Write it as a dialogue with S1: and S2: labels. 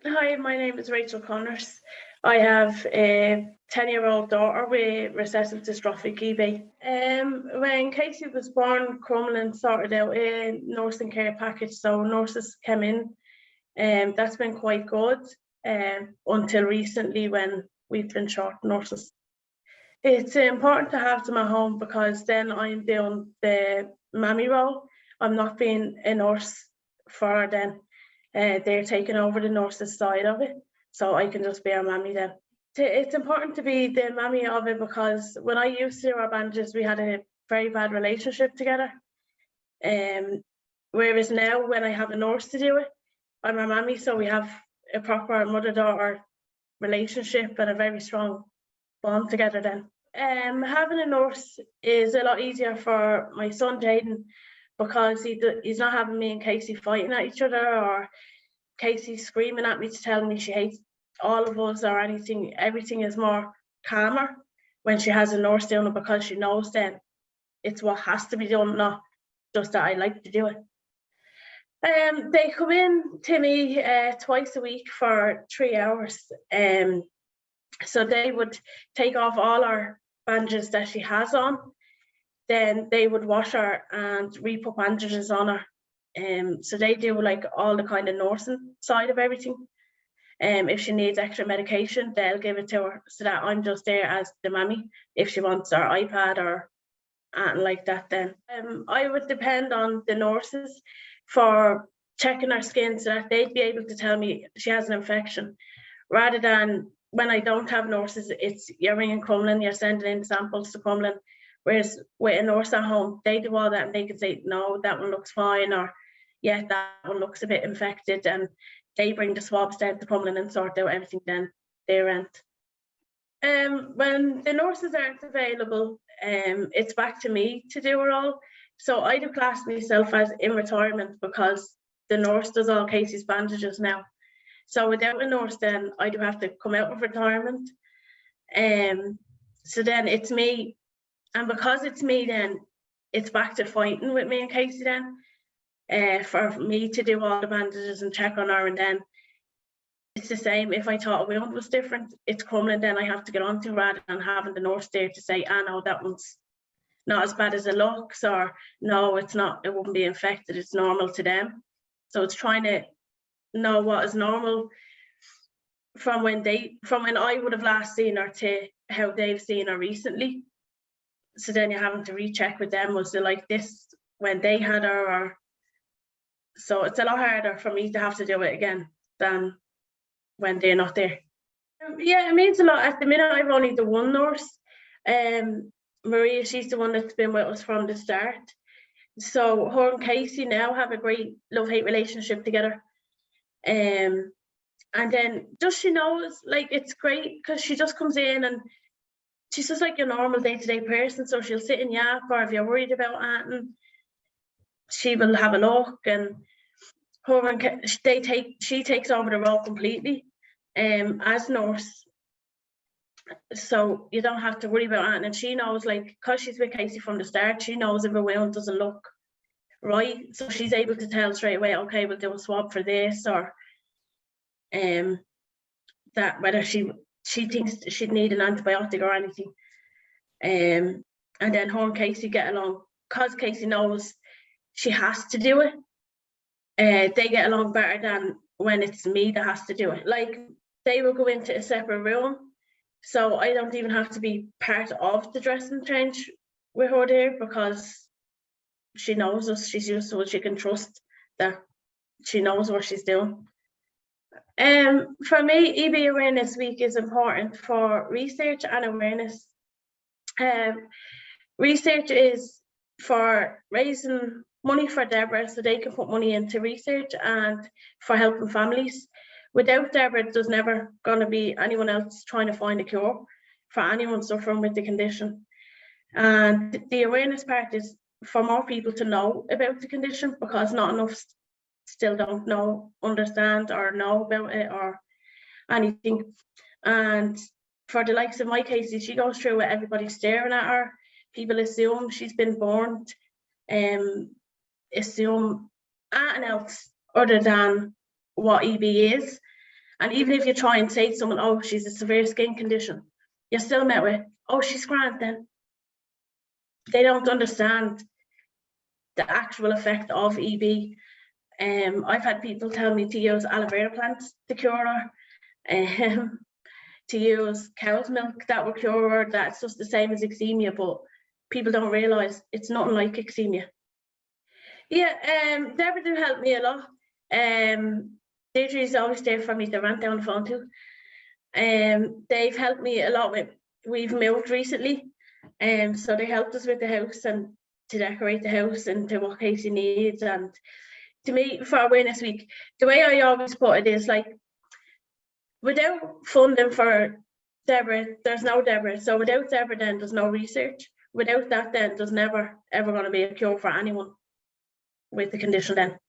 S1: Hi, my name is Rachel Connors. I have a 10-year-old daughter with recessive dystrophic EB. When Casey was born, Crumlin sorted out a nursing care package, so nurses came in, and that's been quite good until recently when we've been short nurses. It's important to have them at home because then I'm doing the mammy role. I'm not being a nurse for then. They're taking over the nurse's side of it, so I can just be a mammy then. It's important to be the mammy of it because when I used to do our bandages, we had a very bad relationship together. Whereas now, when I have a nurse to do it, I'm a mammy, so we have a proper mother-daughter relationship and a very strong bond together then. Having a nurse is a lot easier for my son Jaden because he's not having me and Casey fighting at each other, or Casey screaming at me to tell me she hates all of us or anything. Everything is more calmer when she has a nurse doing it because she knows then it's what has to be done, not just that I like to do it. They come in to me twice a week for 3 hours. So they would take off all our bandages that she has on. Then they would wash her and re-put bandages on her. So they do like all the kind of nursing side of everything. If she needs extra medication, they'll give it to her, so that I'm just there as the mammy if she wants her iPad or anything like that. Then I would depend on the nurses for checking her skin so that they'd be able to tell me she has an infection, rather than when I don't have nurses, it's you're ringing Crumlin, you're sending in samples to Crumlin. Whereas with a nurse at home, they do all that and they can say, no, that one looks fine, or yeah, that one looks a bit infected, and they bring the swabs down to Crumlin and sort out everything then their end. When the nurses aren't available, it's back to me to do it all. So I do class myself as in retirement because the nurse does all Casey's bandages now. So without a nurse, then I do have to come out of retirement. So then it's me, and because it's me, then it's back to fighting with me and Casey then, for me to do all the bandages and check on her. And then it's the same if I thought a wound was different, it's Crumlin then I have to get onto, rather than having the nurse there to say, no, that one's not as bad as it looks, or no, it's not, it wouldn't be infected, it's normal to them. So it's trying to know what is normal from when I would have last seen her to how they've seen her recently. So then you're having to recheck with them, was it like this when they had her, or so it's a lot harder for me to have to do it again than when they're not there. Yeah, it means a lot. At the minute, I've only the one nurse. Maria, she's the one that's been with us from the start. So her and Casey now have a great love-hate relationship together. And then just she knows, like, it's great because she just comes in and she's just like your normal day-to-day person. So she'll sit and yap, or if you're worried about anything, she will have a look. And her and she takes over the role completely as nurse. So you don't have to worry about anything. And she knows, like, because she's with Casey from the start, she knows if a wound doesn't look right. So she's able to tell straight away, okay, we'll do a swab for this, or that whether she thinks she'd need an antibiotic or anything. And then her and Casey get along because Casey knows she has to do it. They get along better than when it's me that has to do it. Like, they will go into a separate room, so I don't even have to be part of the dressing change with her there, because she knows us, she's used to it, she can trust that she knows what she's doing. For me, EB Awareness Week is important for research and awareness. Research is for raising money for Deborah so they can put money into research and for helping families. Without Deborah, there's never going to be anyone else trying to find a cure for anyone suffering with the condition. And the awareness part is for more people to know about the condition, because not enough still don't know, understand, or know about it or anything. And for the likes of my Casey, she goes through it, everybody staring at her. People assume she's been born, assume anything else other than what EB is. And even if you try and say to someone, oh, she's a severe skin condition, you're still met with, oh, she's grand then. They don't understand the actual effect of EB. I've had people tell me to use aloe vera plants to cure her, to use cow's milk that will cure her. That's just the same as eczema, but people don't realise it's nothing like eczema. Yeah, Deborah do help me a lot. Deirdre is always there for me to rant down the phone to. They've helped me a lot with, we've moved recently, so they helped us with the house and to decorate the house and to what Casey needs. And to me, for Awareness Week, the way I always put it is like, without funding for Deborah, there's no Deborah. So without Deborah, then there's no research. Without that, then there's never ever going to be a cure for anyone with the condition then.